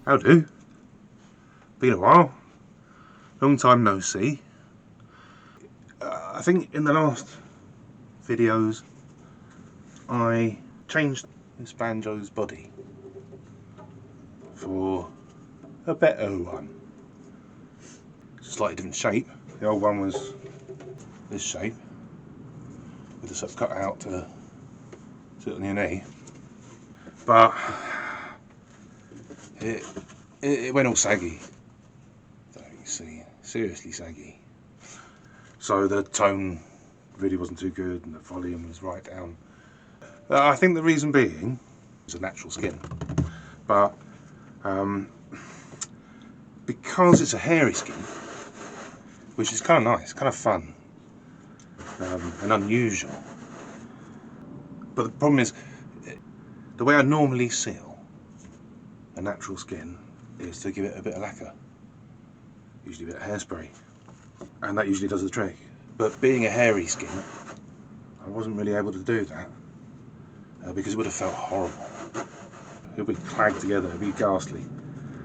How do? Been a while. Long time no see. I think in the last videos I changed this Banjo's body for a better one. It's a slightly different shape. The old one was this shape with the sort of cut out to sit on your knee, but it went all saggy. I don't know if you can see, seriously saggy. So the tone really wasn't too good and the volume was right down. I think the reason being is a natural skin, but because it's a hairy skin, which is kind of nice, kind of fun and unusual. But the problem is, the way I normally seal a natural skin is to give it a bit of lacquer, usually a bit of hairspray, and that usually does the trick. But being a hairy skin, I wasn't really able to do that because it would have felt horrible. It would be clagged together, it would be ghastly.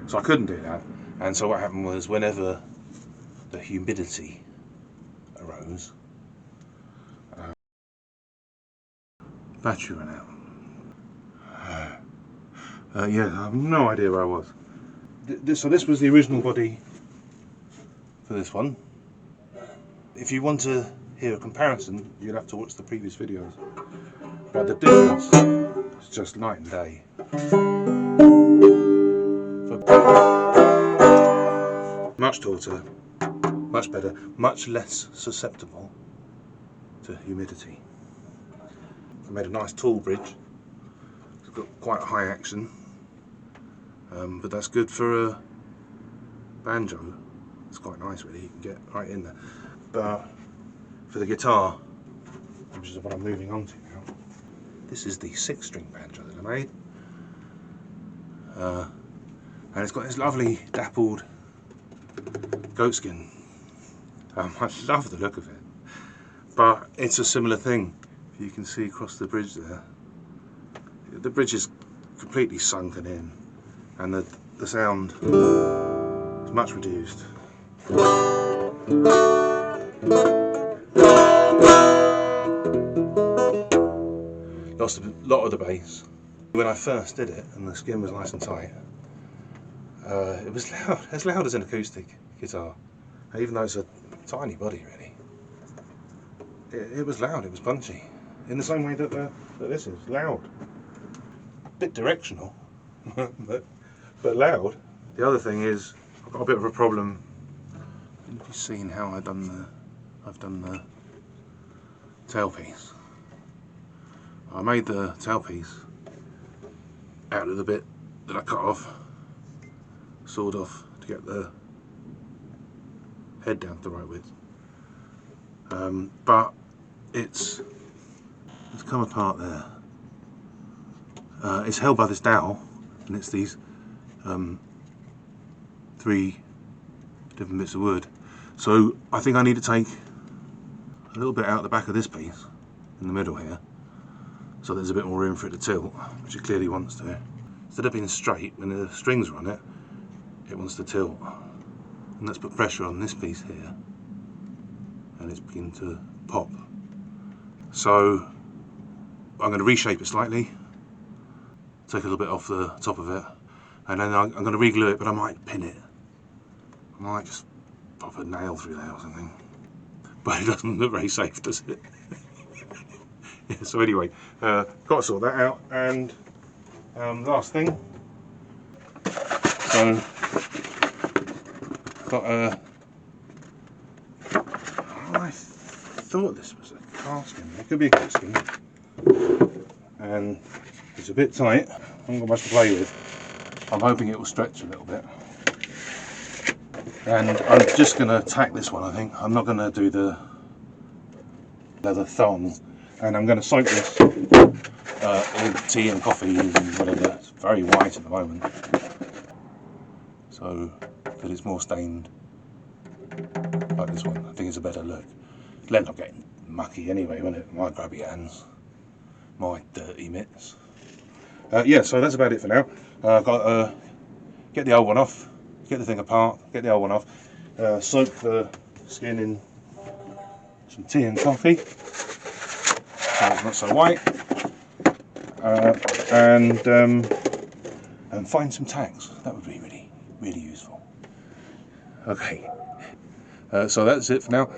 So I couldn't do that. And so what happened was, whenever the humidity arose, battery went out. Yeah, I have no idea where I was. So this was the original body for this one. If you want to hear a comparison, you'll have to watch the previous videos. But the difference is just night and day. Much tauter, much better, much less susceptible to humidity. I made a nice tall bridge. It's got quite high action, but that's good for a banjo. It's quite nice really, you can get right in there. But for the guitar, which is what I'm moving on to now, this is the 6-string banjo that I made. And it's got this lovely dappled goat skin. I love the look of it. But it's a similar thing. You can see across the bridge there. The bridge is completely sunken in, and the sound is much reduced. Lost a lot of the bass. When I first did it and the skin was nice and tight, it was loud, as loud as an acoustic guitar, even though it's a tiny body really. It was loud, it was punchy, in the same way that this is loud. Bit directional, but loud. The other thing is, I've got a bit of a problem. Have you seen how I've done the tailpiece? I made the tailpiece out of the bit that I cut off, sawed off to get the head down to the right width. But it's come apart there. It's held by this dowel, and it's these 3 different bits of wood. So I think I need to take a little bit out the back of this piece in the middle here, so there's a bit more room for it to tilt, which it clearly wants to. Instead of being straight, when the strings are on it, it wants to tilt. And let's put pressure on this piece here, and it's beginning to pop. So I'm going to reshape it slightly, take a little bit off the top of it, and then I'm going to re-glue it, but I might pin it. I might just pop a nail through there or something. But it doesn't look very safe, does it? Yeah, so anyway, got to sort that out. And last thing, so got a, I thought this was a calfskin. It could be a goatskin, and it's a bit tight. I haven't got much to play with. I'm hoping it will stretch a little bit. And I'm just going to tack this one, I think. I'm not going to do the leather thong. And I'm going to soak this with tea and coffee and whatever. It's very white at the moment, so that it's more stained like this one. I think it's a better look. It'll end up getting mucky anyway, won't it? My grubby hands, my dirty mitts. Yeah, so that's about it for now. I've got a get the old one off, get the thing apart, get the old one off, soak the skin in some tea and coffee so it's not so white, and find some tags. That would be really useful. Okay, so that's it for now.